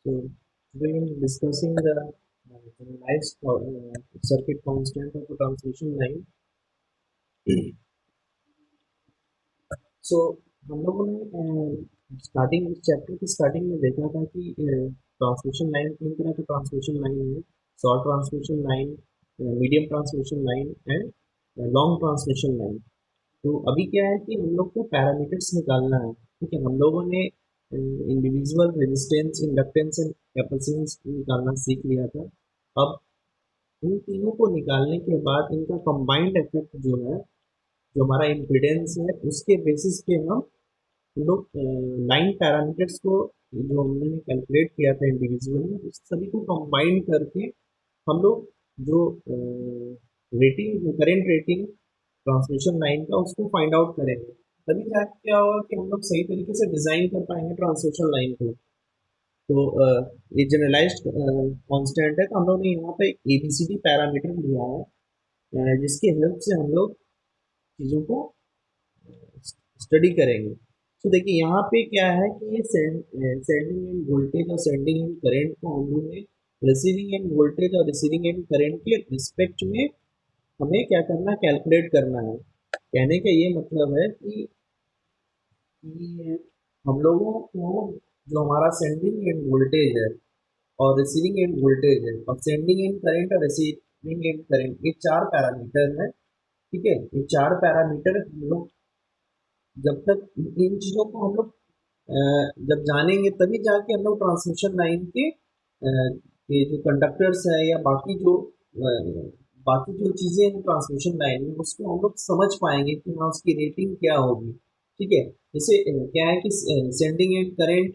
So today we are discussing the generalized circuit constant of a transmission line. So हम लोगों ने starting इस chapter की starting में देखा था कि ट्रांसमिशन लाइन तीन तरह का ट्रांसमिशन लाइन है: short transmission line, medium transmission line and long transmission line. तो अभी क्या है कि हम लोग को पैरामीटर्स निकालना है। ठीक है, हम लोगों ने individual resistance, inductance and capacitance निकालना सीख लिया था। अब इन तीनों को निकालने के बाद इनका कंबाइंड इफेक्ट जो है, जो हमारा इम्पीडेंस है, उसके बेसिस पे हम लोग लाइन पैरामीटर्स को जो हमने कैलकुलेट किया था इंडिविजुअली, उस सभी को कंबाइन करके हम लोग जो rating, current rating transmission line का, उसको फाइंड आउट करेंगे। तभी जाके क्या होगा कि हम लोग सही तरीके से डिजाइन कर पाएंगे ट्रांसमिशन लाइन को। तो ये जनरलाइज्ड कांस्टेंट है, तो हम लोग ने यहाँ पे एबीसीडी पैरामीटर लिया है, जिसके हेल्प से हम लोग चीज़ों को स्टडी करेंगे। तो देखिए यहाँ पे क्या है कि ये सेंडिंग एंड वोल्टेज और सेंडिंग एंड करंट को हम लोग ने रिसीविंग एंड वोल्टेज और रिसीविंग एंड करंट के रिस्पेक्ट में हमें क्या करना, कैलकुलेट करना है। कहने का ये मतलब है कि हम लोगों को जो हमारा सेंडिंग एंड वोल्टेज है और रिसीविंग एंड वोल्टेज है और सेंडिंग एंड करंट और रिसीविंग एंड करंट, ये चार पैरामीटर है। ठीक है, ये चार पैरामीटर हम लोग जब तक इन चीज़ों को हम लोग जब जानेंगे तभी जाके हम लोग ट्रांसमिशन लाइन के ये जो कंडक्टर्स है या बाकी जो चीज़ें हैं ट्रांसमिशन लाइन में, उसको हम लोग समझ पाएंगे कि हाँ उसकी रेटिंग क्या होगी। ठीक है, जैसे क्या है कि sending end current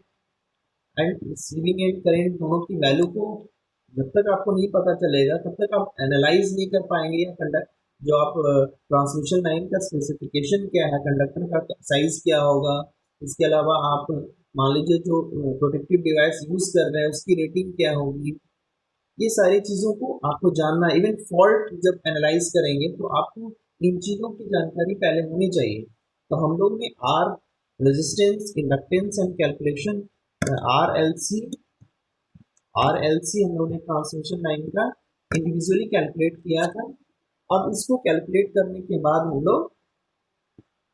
and receiving end current दोनों की वैल्यू को जब तक आपको नहीं पता चलेगा तब तक आप एनालाइज नहीं कर पाएंगे, या कंडक्ट जो आप ट्रांसमिशन लाइन का स्पेसिफिकेशन क्या है, कंडक्टर का साइज क्या होगा, इसके अलावा आप मान लीजिए जो प्रोटेक्टिव डिवाइस यूज कर रहे हैं उसकी रेटिंग क्या होगी। ये सारी चीज़ों को आपको जानना है। इवन फॉल्ट जब एनालाइज करेंगे तो आपको इन चीज़ों की जानकारी पहले होनी चाहिए। तो हम लोग ने R, resistance, inductance and calculation, R L C हम लोग ने ट्रांसमिशन लाइन का इंडिविजुअली कैलकुलेट किया था। अब इसको कैलकुलेट करने के बाद हम लोग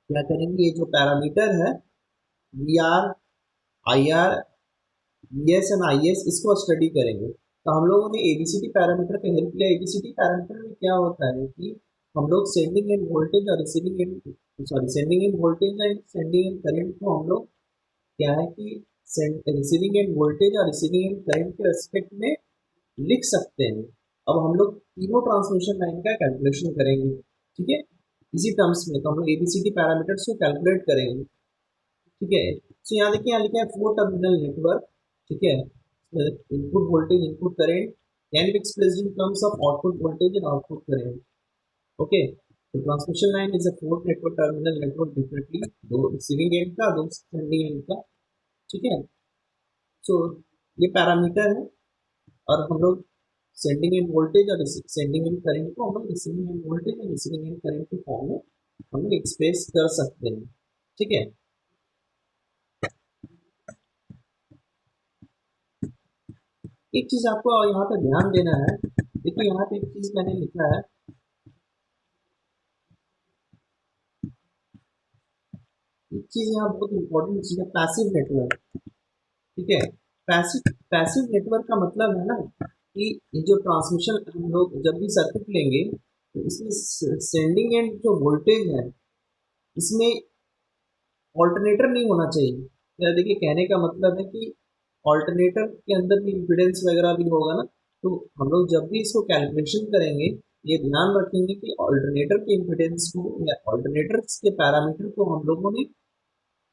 क्या करेंगे, ये जो पैरामीटर है V R, I R, V S and I S, इसको स्टडी करेंगे। तो हम लोगों ने एबीसीडी पैरामीटर का हेल्प लिया। एबीसीडी पैरामीटर में क्या होता है कि हम लोग सेंडिंग एंड वोल्टेज और receiving end, sending end voltage and sending end current को हम लोग क्या है कि रिसीविंग एंड वोल्टेज और रिसीविंग एंड करंट के रेस्पेक्ट में लिख सकते हैं। अब हम लोग तीनों ट्रांसमिशन लाइन का कैलकुलेशन करेंगे। ठीक है, इसी टर्म्स में तो हम लोग एबीसीडी पैरामीटर्स को कैलकुलेट करेंगे। ठीक है, तो यहाँ देखिए, यहाँ लिखा है फोर टर्मिनल नेटवर्क। ठीक है, input voltage, input current can be expressed in terms of output voltage and output current. Okay, तो transmission line is a four network terminal network, differently दो रिसीविंग एंड का, दो सेंडिंग एंड का। ठीक है, सो ये पैरामीटर है। और हम लोग सेंडिंग एंड वोल्टेज और सेंडिंग एंड करंट को हम लोग रिसीविंग एंड वोल्टेज और रिसीविंग एंड करंट के फॉर्म में हम लोग एक्सप्रेस कर सकते हैं। ठीक है, एक चीज आपको यहाँ पे ध्यान देना है। देखिए यहाँ पे एक चीज मैंने लिखा है, एक चीज यहाँ बहुत इंपॉर्टेंट चीज है, पैसिव नेटवर्क। ठीक है, पैसिव नेटवर्क का मतलब है ना कि ये जो ट्रांसमिशन, हम लोग जब भी सर्किट लेंगे तो इसमें सेंडिंग एंड जो वोल्टेज है, इसमें ऑल्टरनेटर नहीं होना चाहिए। मेरा देखिए कहने का मतलब है कि ऑल्टरनेटर के अंदर भी इम्पीडेंस वगैरह भी होगा ना। तो हम लोग जब भी इसको कैलकुलेशन करेंगे, ये ध्यान रखेंगे कि ऑल्टरनेटर के इम्पीडेंस को या ऑल्टरनेटर्स के पैरामीटर को हम लोगों ने,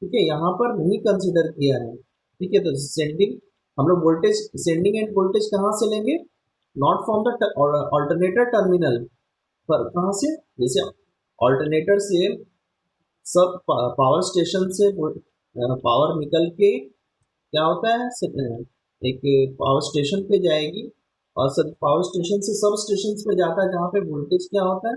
ठीक है, यहाँ पर नहीं कंसिडर किया है। ठीक है, तो सेंडिंग, हम लोग वोल्टेज, सेंडिंग एंड वोल्टेज कहाँ से लेंगे, not from the alternator terminal, पर कहाँ से, जैसे ऑल्टरनेटर से सब पावर स्टेशन से पावर निकल के क्या होता है, एक पावर स्टेशन पे जाएगी और सब पावर स्टेशन से सब स्टेशन पे जाता है, जहाँ पे वोल्टेज क्या होता है,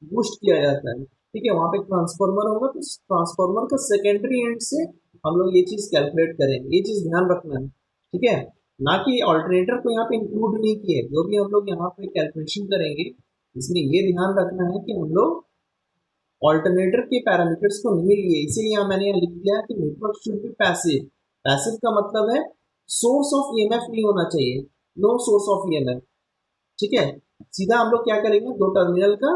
बूस्ट किया जाता है। ठीक है, वहाँ पे ट्रांसफार्मर होगा, तो ट्रांसफार्मर का सेकेंडरी एंड से हम लोग ये चीज कैलकुलेट करेंगे। ये चीज ध्यान रखना है। ठीक है, ना कि ऑल्टरनेटर को यहाँ पे इंक्लूड नहीं किए। जो भी हम लोग यहाँ पे कैलकुलेशन करेंगे इसमें ये ध्यान रखना है कि हम लोग ऑल्टरनेटर के पैरामीटर्स को नहीं लिए, इसीलिए यहाँ मैंने यहाँ लिख दिया कि network should be passive. Passive का मतलब है सोर्स ऑफ ईएमएफ नहीं होना चाहिए, नो सोर्स ऑफ ईएमएफ। ठीक है, सीधा हम लोग क्या करेंगे, दो टर्मिनल का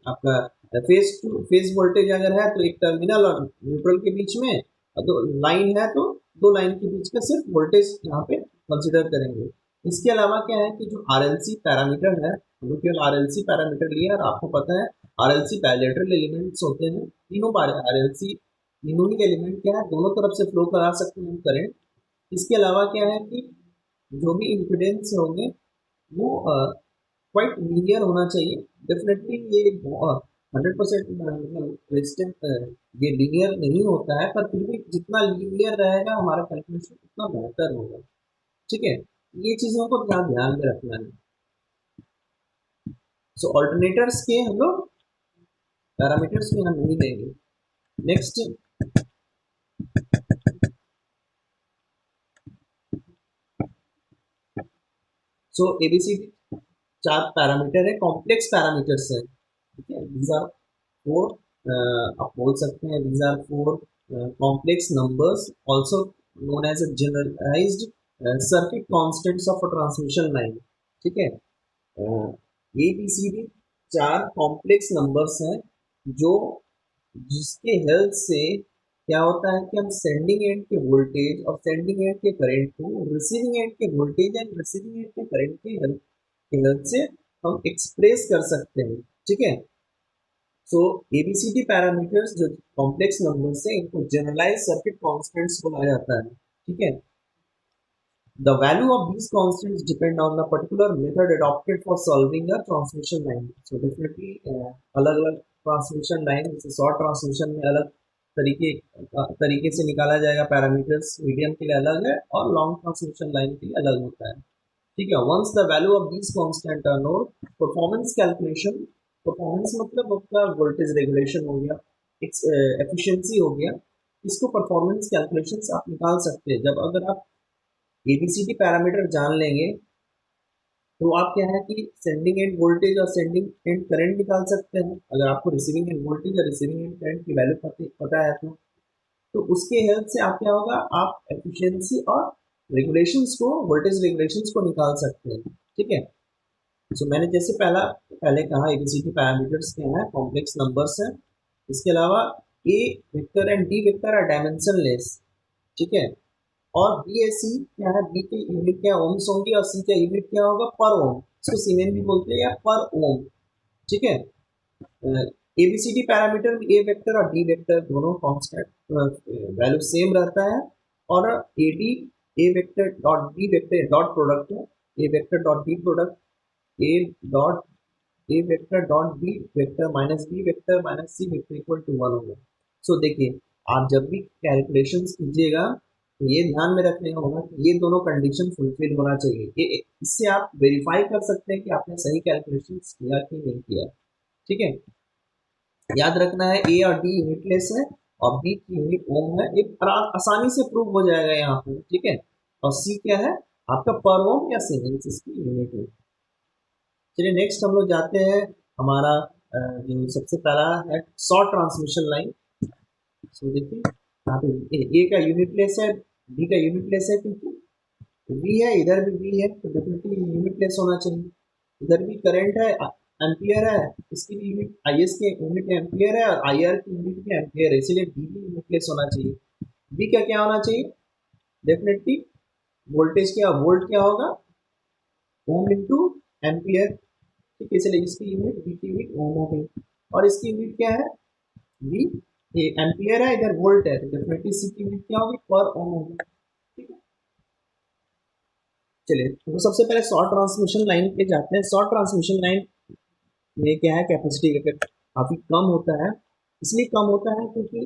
आपका फेज टू फेज वोल्टेज अगर है तो एक टर्मिनल और न्यूट्रल के बीच में, दो लाइन है तो दो लाइन के बीच का सिर्फ वोल्टेज यहाँ पे कंसिडर करेंगे। इसके अलावा क्या है कि जो आरएलसी पैरामीटर है, हम लोग केवल आरएलसी पैरामीटर लिए, और आपको पता है आरएलसी बायलेटरल एलिमेंट्स होते हैं, तीनों बार आरएलसी तीनों ही एलिमेंट क्या है दोनों तरफ से फ्लो करा सकते हैं करंट। इसके अलावा क्या है कि जो भी इम्पीडेंस होंगे वो क्वाइट लीनियर होना चाहिए। डेफिनेटली ये 100% रेजिस्टेंस ये लीनियर नहीं होता है, पर फिर भी जितना लीनियर रहेगा हमारा कैलकुलेशन उतना बेहतर होगा। ठीक है, ये चीजों को ध्यान में रखना है। सो ऑल्टरनेटर्स के हम लोग पैरामीटर्स में हम नहीं लेंगे। नेक्स्ट, सो एबीसीडी चार पैरामीटर है, कॉम्प्लेक्स पैरामीटर्स है। ठीक है, दीज आर फोर, आप बोल सकते हैं these are four complex numbers also known as a generalised circuit constants of a transmission line. ठीक है, ए बी सी डी चार कॉम्प्लेक्स नंबर्स हैं जो जिसके हेल्प से क्या होता है कि हम सेंडिंग एंड के वोल्टेज और सेंडिंग एंड के करंट को रिसीविंग एंड के वोल्टेज एंड रिसीविंग एंड के करंट की हेल्प से हम एक्सप्रेस कर सकते हैं। ठीक है, सो एबीसीडी पैरामीटर्स जो कॉम्प्लेक्स नंबर्स है इनको जनरलाइज सर्किट कांस्टेंट्स बोला जाता है। ठीक है, the value of these constants depend on the particular method adopted for solving a transmission line. So definitely अलग अलग ट्रांसमिशन लाइन, जैसे शॉर्ट ट्रांसमिशन में अलग तरीके से निकाला जाएगा पैरामीटर्स, मीडियम के लिए अलग है और लॉन्ग ट्रांसमिशन लाइन के लिए अलग होता है। ठीक है, once the value of these constant are known, performance calculation, performance मतलब आपका वोल्टेज रेगुलेशन हो गया, एफिशिएंसी हो गया, इसको परफॉर्मेंस कैलकुलेशन से आप निकाल सकते हैं। जब अगर आप एबीसीडी पैरामीटर जान लेंगे तो आप क्या है कि सेंडिंग एंड वोल्टेज और सेंडिंग एंड करंट निकाल सकते हैं। अगर आपको रिसीविंग एंड वोल्टेज और रिसीविंग एंड करंट की वैल्यू पता है तो उसके हेल्प से आप क्या होगा, आप एफिशिएंसी और रेगुलेशंस को, वोल्टेज रेगुलेशंस को निकाल सकते हैं। ठीक है, सो मैंने जैसे पहले कहा एबीसीडी पैरामीटर्स क्या है, कॉम्प्लेक्स नंबर्स है। इसके अलावा A vector and D vector are dimensionless. ठीक है, और बी ए सी क्या है, बी की यूनिट क्या ओम्स होंगी और सी का यूनिट क्या होगा, पर ओम, इसको सीमेन भी बोलते हैं या पर ओम। ठीक है, एबीसीडी पैरामीटर में ए वेक्टर और डी वेक्टर दोनों कांस्टेंट वैल्यू सेम रहता है, और A D A vector dot D vector dot product है, A vector dot D product A dot A vector dot B vector minus B vector minus C vector equal to 1 होगा। सो देखिए, आप जब भी calculations कीजिएगा तो ये ध्यान में रखने होगा कि ये दोनों कंडीशन फुलफिल होना चाहिए। ये इससे आप वेरीफाई कर सकते हैं कि आपने सही कैलकुलेशंस किया कि नहीं किया। ठीक है, याद रखना है ए और डी यूनिटलेस है और बी की यूनिट ओम है, ये आसानी से प्रूव हो जाएगा यहाँ पे। ठीक है, और सी क्या है आपका पर ओम या सीमेंस इसकी यूनिट है। चलिए नेक्स्ट हम लोग जाते हैं, हमारा जो सबसे पहला है शॉर्ट ट्रांसमिशन लाइन। सो देखिए यहाँ पे ए का यूनिटलेस है, बी का यूनिटलेस है, क्योंकि वी है, इधर भी वी है तो डेफिनेटली यूनिटलेस होना चाहिए। इधर भी करंट है, एम्पियर है, इसकी भी यूनिट आई एस की यूनिट एम्पियर है और आई आर की यूनिट भी एम्पियर है, इसीलिए बी भी यूनिटलेस होना चाहिए। बी का क्या होना चाहिए, डेफिनेटली वोल्टेज क्या, वोल्ट क्या होगा, ओम इंटू एम्पियर। ठीक है, इसलिए इसकी यूनिट बी की यूनिट ओम हो गई, और इसकी यूनिट क्या है, वी, ये एम्पियर है, इधर वोल्ट है, तो डेफिनेटली सी की यूनिट क्या होगी, पर ओम होगी। ठीक है, चलिए तो सबसे पहले शॉर्ट ट्रांसमिशन लाइन पे जाते हैं। शॉर्ट ट्रांसमिशन लाइन में क्या है, कैपेसिटी काफी कम होता है। इसलिए कम होता है क्योंकि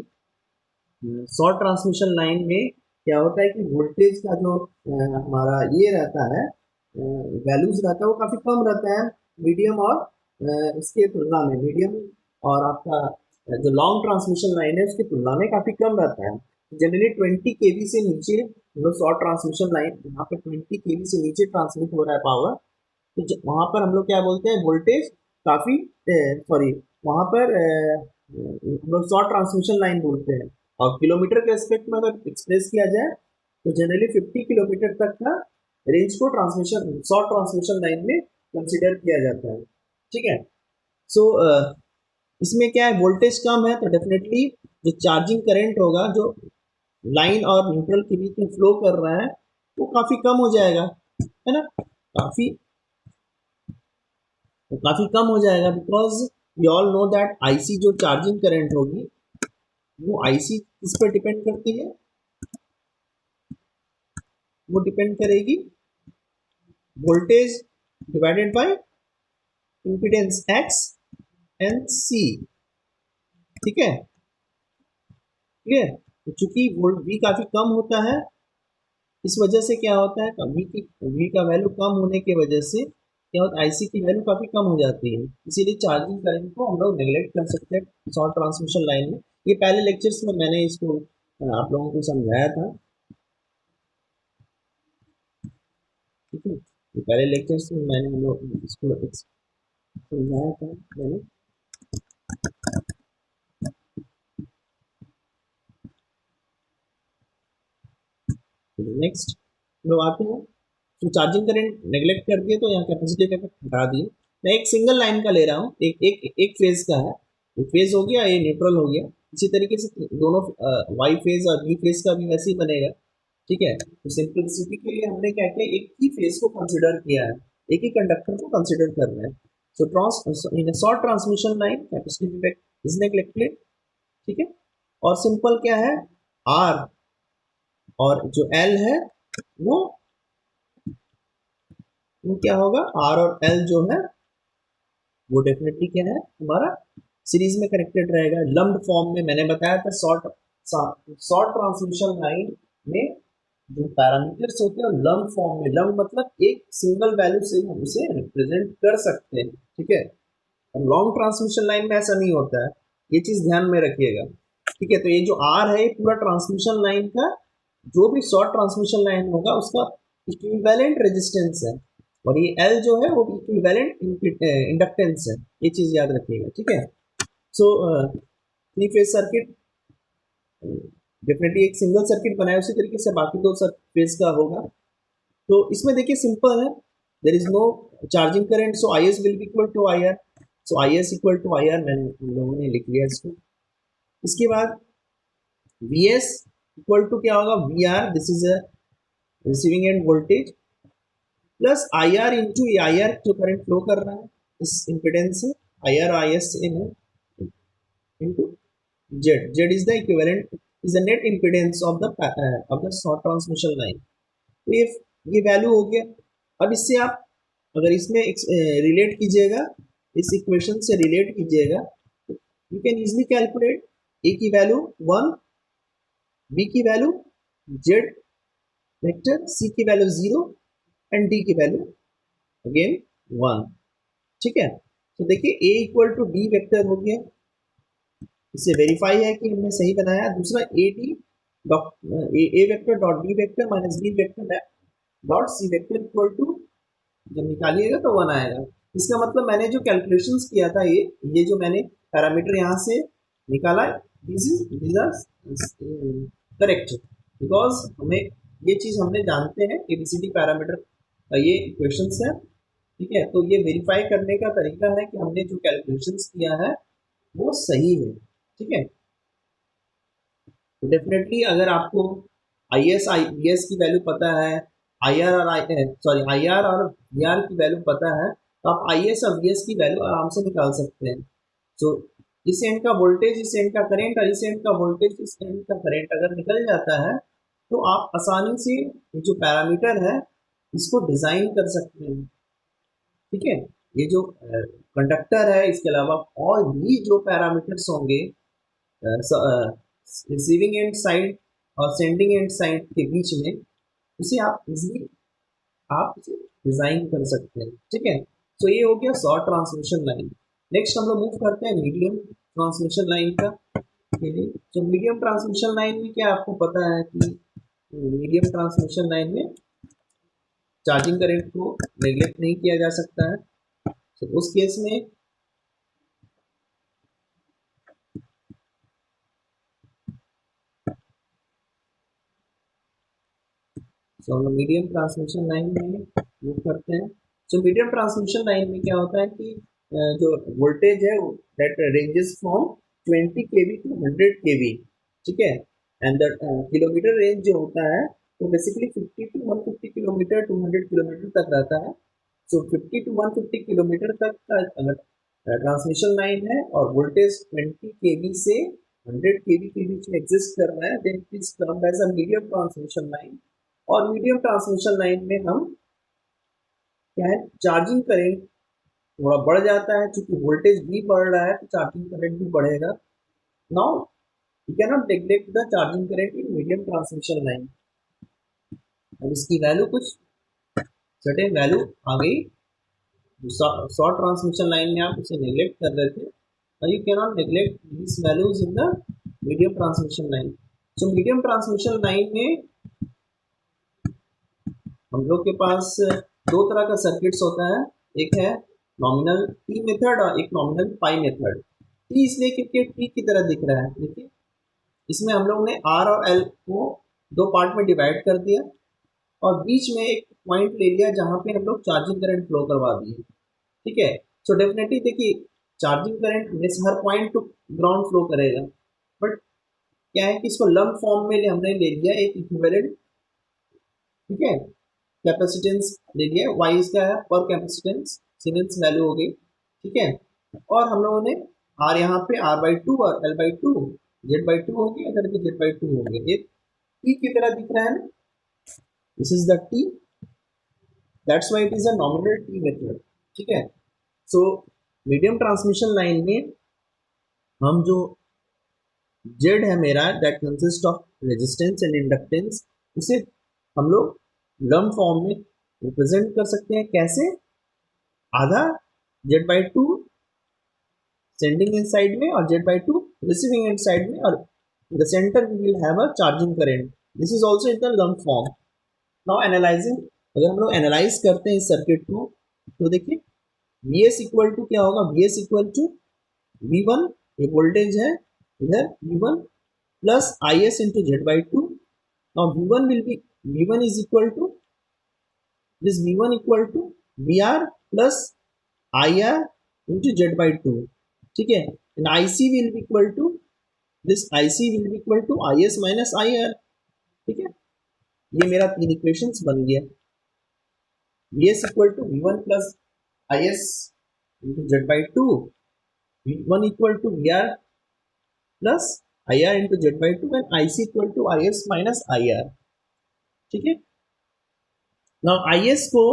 शॉर्ट ट्रांसमिशन लाइन में क्या होता है कि वोल्टेज का जो हमारा ये रहता है, वैल्यूज रहता है वो काफी कम रहता है मीडियम और इसके तुलना में, मीडियम और आपका जो लॉन्ग ट्रांसमिशन लाइन है उसकी तुलना में काफी कम रहता है। जनरली 20 केवी से नीचे मतलब शॉर्ट ट्रांसमिशन लाइन यहाँ पे 20 kV से नीचे ट्रांसमिट हो रहा है पावर, तो वहां पर हम लोग क्या बोलते हैं, वोल्टेज काफी, सॉरी, वहां पर हम लोग शॉर्ट ट्रांसमिशन लाइन बोलते हैं। और किलोमीटर के एस्पेक्ट में अगर एक्सप्रेस किया जाए तो जनरली 50 किलोमीटर तक का रेंज को ट्रांसमिशन शॉर्ट ट्रांसमिशन लाइन में कंसिडर किया जाता है। ठीक है। सो इसमें क्या है, वोल्टेज कम है तो डेफिनेटली जो चार्जिंग करंट होगा जो लाइन और न्यूट्रल के बीच में फ्लो कर रहा है वो काफी कम हो जाएगा, है ना, काफी काफी कम हो जाएगा। Because we all know that IC जो चार्जिंग करंट होगी वो आईसी किस पर डिपेंड करती है, वो डिपेंड करेगी voltage divided by impedance X and C. ठीक है, क्लियर। तो चूंकि वोल्ट वी काफी कम होता है, इस वजह से क्या होता है, वी का वैल्यू कम होने की वजह से क्या होता है, आईसी की वैल्यू काफी कम हो जाती है। इसीलिए चार्जिंग करंट को हम लोग नेगलेक्ट कर सकते हैं शॉर्ट ट्रांसमिशन लाइन में। ये पहले लेक्चर्स में मैंने इसको आप लोगों को समझाया था। ठीक है, ये पहले लेक्चर्स में मैंने हम लोग इसको समझाया था मैंने। नेक्स्ट लोग आते हैं, तो चार्जिंग करंट नेगलेक्ट कर दिए तो यहाँ कैपेसिटी का हटा दिए। मैं एक सिंगल लाइन का ले रहा हूँ, एक फेज का है, ये फेज हो गया, ये न्यूट्रल हो गया। इसी तरीके से दोनों वाई फेज और बी फेज का भी वैसे ही बनेगा। ठीक है, तो सिंपलिसिटी के लिए हमने क्या किया, एक ही फेज को कंसिडर किया है, एक ही कंडक्टर को कंसिडर कर रहे हैं। So in short transmission line capacity defect is neglected. ठीक है, और सिंपल क्या है, आर और जो एल है वो क्या होगा, आर और एल जो है वो डेफिनेटली क्या है, हमारा सीरीज में कनेक्टेड रहेगा लम्प्ड फॉर्म में। मैंने बताया था शॉर्ट ट्रांसमिशन लाइन में जो पैरामीटर्स होते हैं लम्प्ड फॉर्म में, लम्प्ड मतलब एक सिंगल वैल्यू से हम उसे रिप्रेजेंट कर सकते हैं। ठीक है, लॉन्ग ट्रांसमिशन लाइन में ऐसा नहीं होता है, ये चीज ध्यान में रखिएगा। ठीक है, तो ये जो आर है पूरा ट्रांसमिशन लाइन का, जो भी शॉर्ट ट्रांसमिशन लाइन होगा उसका इक्विवेलेंट रेजिस्टेंस है, और ये एल जो है वो इक्विवेलेंट इंडक्टेंस है, ये चीज याद रखिएगा। ठीक है, so three phase circuit definitely एक सिंगल सर्किट बनाए उसी तरीके से बाकी दो फेज का होगा। तो इसमें देखिए सिंपल है, there is no charging current, so I S will be equal to I R. So I S equal to I R मैंने हम लोगों ने लिख लिया इसको। इसके बाद वी एस इक्वल टू क्या होगा, V R, this is a receiving end voltage, plus I R into I R जो करंट फ्लो कर रहा है इस इम्पिडेंस से, I R I S same है, into Z, Z is the equivalent is the net impedance of the short transmission line. तो ये value हो गया। अब इससे आप अगर इसमें रिलेट कीजिएगा, इस इक्वेशन से रिलेट कीजिएगा, यू कैन इजिली कैलकुलेट ए की वैल्यू 1, बी की वैल्यू जेड वेक्टर, सी की वैल्यू 0 एंड डी की वैल्यू अगेन 1। ठीक है, तो देखिए ए इक्वल टू डी वेक्टर हो गया, इससे वेरीफाई है कि हमने सही बनाया। दूसरा A D A vector dot D vector minus B vector dot C vector equal to, जब निकालिएगा तो 1 आएगा। इसका मतलब मैंने जो कैलकुलेशंस किया था, ये जो मैंने पैरामीटर यहाँ से निकाला, these are करेक्ट, बिकॉज हमें ये चीज हमने जानते हैं एबीसीडी पैरामीटर का ये इक्वेशंस है। ठीक है, तो ये वेरीफाई करने का तरीका है कि हमने जो कैलकुलेशंस किया है वो सही है। ठीक है, तो डेफिनेटली अगर आपको आई एस की वैल्यू पता है, आई आर और आई आर और वी आर की वैल्यू पता है, तो आप आई एस और वी एस की वैल्यू आराम से निकाल सकते हैं। सो इस एंड का वोल्टेज, इस एंड का करंट, और इस एंड का वोल्टेज, इस एंड का करंट अगर निकल जाता है तो आप आसानी से ये जो पैरामीटर है इसको डिजाइन कर सकते हैं। ठीक है, ये जो कंडक्टर है इसके अलावा और भी जो पैरामीटर्स होंगे रिसीविंग एंड साइड और सेंडिंग एंड साइड के बीच में, उसे आप इजीली आप डिजाइन कर सकते हैं। ठीक है, तो ये हो गया शॉर्ट ट्रांसमिशन लाइन। नेक्स्ट हम लोग मूव करते हैं मीडियम ट्रांसमिशन लाइन का के लिए। तो मीडियम ट्रांसमिशन लाइन में क्या आपको पता है कि मीडियम ट्रांसमिशन लाइन में चार्जिंग करंट को नेग्लेक्ट नहीं किया जा सकता है। तो उस केस में हम लोग मीडियम ट्रांसमिशन लाइन में मूव करते हैं। सो मीडियम ट्रांसमिशन लाइन में क्या होता है कि जो वोल्टेज है that ranges from 20 kV to 100 kV, ठीक है। एंड द किलोमीटर रेंज जो होता है वो basically 50 to 150 kilometre to 100 kilometre तक रहता है। सो 50 टू 150 किलोमीटर तक का अगर ट्रांसमिशन लाइन है और वोल्टेज 20 kV से 100 kV के बीच में एग्जिस्ट कर रहा है, then it is termed as a medium transmission line. और मीडियम ट्रांसमिशन लाइन में हम क्या है, चार्जिंग करंट थोड़ा बढ़ जाता है, क्योंकि वोल्टेज भी बढ़ रहा है तो चार्जिंग करंट भी बढ़ेगा। Now you can not neglect the charging current in medium transmission line. अब इसकी वैल्यू कुछ सर्टेन वैल्यू आ गई। शॉर्ट ट्रांसमिशन लाइन में आप इसे नेग्लेक्ट कर रहे थे, you can not neglect this values in the medium transmission line. So medium transmission line में हम लोग के पास दो तरह का सर्किट्स होता है, एक है नॉमिनल टी मेथड और एक नॉमिनल पाई मेथड। टी इसलिए क्योंकि टी की तरह दिख रहा है, देखिए इसमें हम लोग ने आर और एल को दो पार्ट में डिवाइड कर दिया और बीच में एक पॉइंट ले लिया जहां पे हम लोग चार्जिंग करंट फ्लो करवा दिए, ठीक है। सो डेफिनेटली देखिए चार्जिंग करंट हमेशा हर पॉइंट टू ग्राउंड फ्लो करेगा, बट क्या है कि इसको लंप फॉर्म में हमने ले लिया एक इक्विवेलेंट, ठीक है, कैपेसिटेंस ले लिया। वाई इसका है पर कैपेसिटेंस, सीमेंस वैल्यू हो गई, ठीक है। और हम लोगों ने आर यहाँ पे R/2 और L/2 Z/2 हो गया, इधर भी Z/2 हो गया। ये टी की तरह दिख रहा है ना, this is the T, that's why it is a nominal T method, ठीक है। सो मीडियम ट्रांसमिशन लाइन में हम जो जेड है मेरा that consist of resistance and inductance, इसे हम लोग लंप फॉर्म में रिप्रेजेंट कर सकते हैं। कैसे? आधा Z/2 सेंडिंग एंड साइड में और Z/2 रिसीविंग एंड साइड में, और the centre we will have a charging current, this is also in the lump form. Now analysing, अगर हम लोग एनालाइज करते हैं इस सर्किट को तो देखिए Vs इक्वल टू क्या होगा, Vs इक्वल टू V1, ये वोल्टेज है इधर V1 plus Is into Z/2। Now V1 will be, V1 is equal to this, V1 equal to VR plus IR into Z/2, ठीक है। And IC will be equal to this, IC will be equal to Is minus IR, ठीक है। ये मेरा तीन equations बन गया। Vs equal to V1 plus Is into Z/2, V1 equal to VR plus IR into Z/2 and IC equal to Is minus IR, ठीक है। Now Is को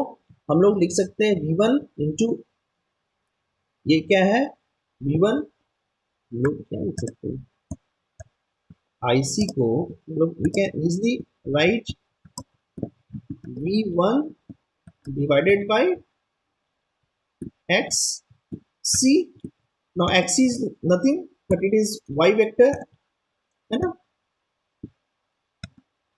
हम लोग लिख सकते हैं V1 इंटू, ये क्या है V1, लोग क्या लिख सकते हैं, IC को लोग we can easily write V1 divided by XC। now XC is nothing but it is Y vector, है ना।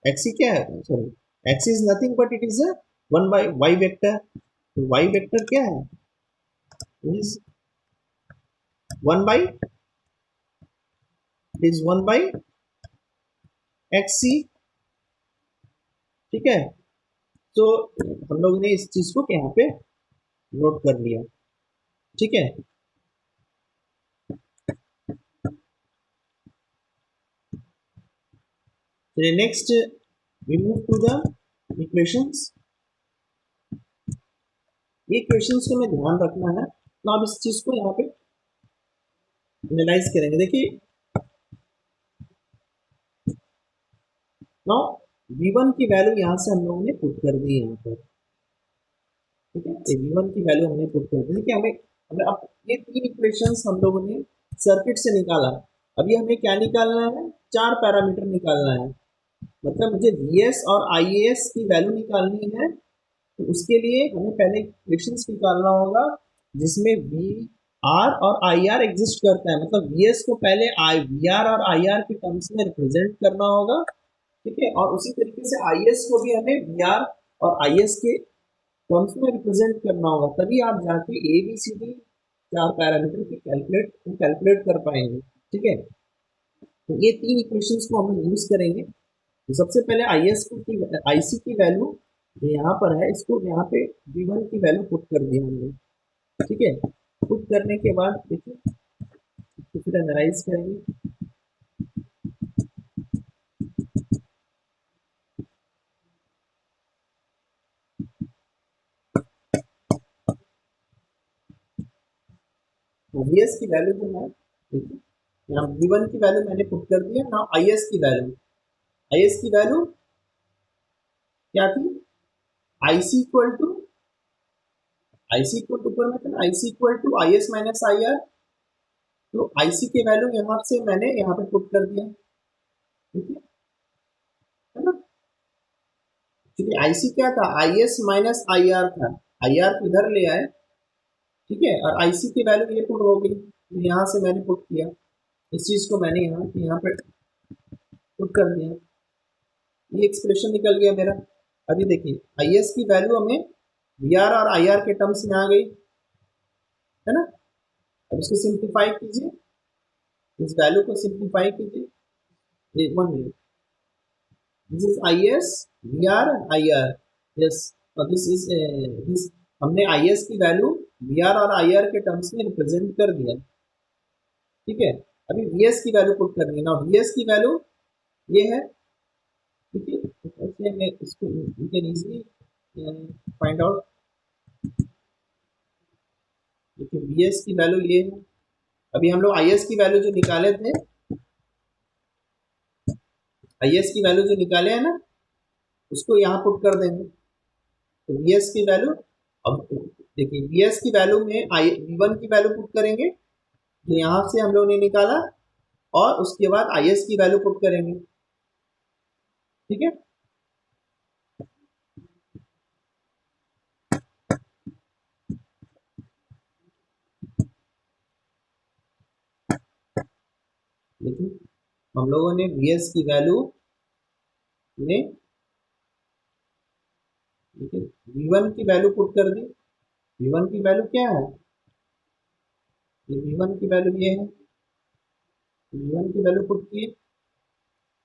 XC क्या है, sorry, XC is nothing but it is a 1 by Y vector। तो Y vector क्या है, is 1 by, it is 1 by XC, ठीक है। तो हम लोगों ने इस चीज को यहाँ पे नोट कर लिया, ठीक है। Next we move to the equations. ये इक्वेशंस को हमें ध्यान रखना है, तो आप इस चीज को यहाँ पे एनालाइज करेंगे। देखिए नाउ V1 की वैल्यू यहाँ से हम लोगों ने पुट कर दी यहाँ पर, ठीक है। V1 की वैल्यू हमने पुट कर दी, कि हमें हमें अब ये तीन इक्वेशंस हम लोगों ने सर्किट से निकाला। अभी हमें क्या निकालना है, चार पैरामीटर निकालना है। मतलब मुझे Vs और Is की वैल्यू निकालनी है, तो उसके लिए हमें पहले इक्वेशंस निकालना होगा जिसमें VR और IR एग्जिस्ट करता है। मतलब Vs को पहले VR और IR के टर्म्स में रिप्रेजेंट करना होगा, ठीक है। और उसी तरीके से आई एस को भी हमें वी आर और आई एस के टर्म्स में रिप्रेजेंट करना होगा, तभी आप जाके ए बी सी डी चार पैरामीटर की कैलकुलेट कर पाएंगे। ठीक है। तो ये तीन इक्वेशंस को हम यूज करेंगे। तो सबसे पहले आई एस की आई सी की वैल्यू जो यहाँ पर है, इसको यहाँ पे वी वन की वैल्यू पुट कर दिया हमने। ठीक है। पुट करने के बाद देखिए, तो फिर एनालाइज करेंगे। वी एस की वैल्यू जो है, देखिए यहाँ वी वन की वैल्यू मैंने पुट कर दिया ना। आई एस की वैल्यू, आई एस की वैल्यू क्या थी, I C equal to, I C equal to ऊपर में था, I C equal to I S minus I R. तो आई सी की वैल्यू यहाँ से मैंने यहाँ पे पुट कर दिया। ठीक है ना। क्योंकि आई सी क्या था, आई एस माइनस आई आर था, आई आर को इधर ले आए। ठीक है। और आई सी की वैल्यू ये पुट हो गई, तो यहाँ से मैंने पुट किया, इस चीज को मैंने यहाँ पे पुट कर दिया, ये एक्सप्रेशन निकल गया मेरा। अभी देखिए आई एस की वैल्यू हमें वी आर और आई आर के टर्म्स में आ गई, है ना। अब इसको सिंप्लीफाई कीजिए, इस वैल्यू को सिंप्लीफाई कीजिए। One minute, this is I S V R I are, yes. और दिस इज दिस, हमने आई एस की वैल्यू वी आर और आई आर के टर्म्स में रिप्रेजेंट कर दिया। ठीक है। अभी वी एस की वैल्यू पुट करनी है ना, वी एस की वैल्यू ये है। ठीक है। तो ऐसे मैं इसको you can easily find out. देखिए वी एस की वैल्यू ये है। अभी हम लोग आई एस की वैल्यू जो निकाले थे, आई एस की वैल्यू जो निकाले हैं ना, उसको यहाँ पुट कर देंगे। तो वी एस की वैल्यू, अब देखिए वी एस की वैल्यू में आई वी वन की वैल्यू पुट करेंगे जो यहाँ से हम लोग ने निकाला, और उसके बाद आई एस की वैल्यू पुट करेंगे। ठीक है। देखिए हम लोगों ने वी एस की वैल्यू में, देखिए वी वन की वैल्यू पुट कर दी। वी वन की वैल्यू क्या है, ये वी वन की वैल्यू ये है, वी वन की वैल्यू पुट की,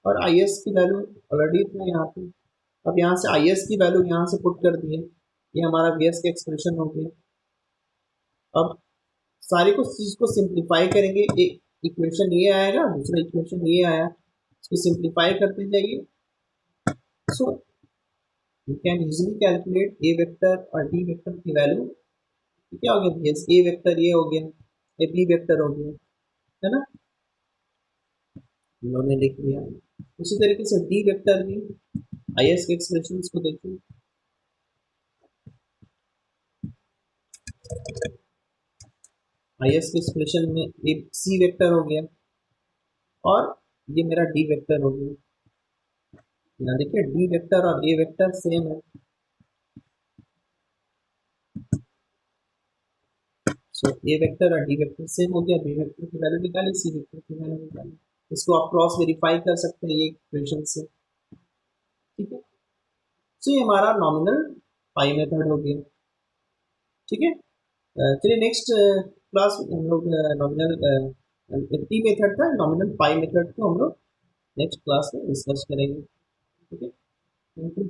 और आई एस की वैल्यू ऑलरेडी था यहाँ पे। अब यहाँ से आई एस की वैल्यू यहाँ से पुट कर दिए, ये हमारा वी एस का एक्सप्रेशन हो गया। अब सारी को चीज को सिंप्लीफाई करेंगे, एक इक्वेशन ये आएगा, दूसरा इक्वेशन ये आया, इसको सिंप्लीफाई करते जाइए। So you can easily calculate A vector और डी वेक्टर की वैल्यू। क्या हो गया, यस ए वेक्टर ये हो गया, ये बी वेक्टर हो गया, है ना, उन्होंने लिख लिया। उसी तरीके से डी वेक्टर भी, आई एस के एक्सप्रेशन को देखिए, आई एस के एक्सप्रेशन में ए सी वेक्टर हो गया, और ये मेरा डी वेक्टर हो गया। यहाँ देखिए डी वेक्टर और ए वेक्टर सेम है। सो ए वेक्टर और डी वेक्टर सेम हो गया, बी वेक्टर की वैल्यू निकाली, सी वेक्टर की वैल्यू निकाली। इसको आप क्रॉस वेरीफाई कर सकते हैं ये इक्वेशन से। ठीक है। सो ये हमारा नॉमिनल पाई मेथड हो गया। ठीक है। चलिए नेक्स्ट क्लास हम लोग नॉमिनल टी मेथड था, नॉमिनल पाई मेथड को हम लोग नेक्स्ट क्लास में डिस्कस करेंगे। ठीक है। Thank you.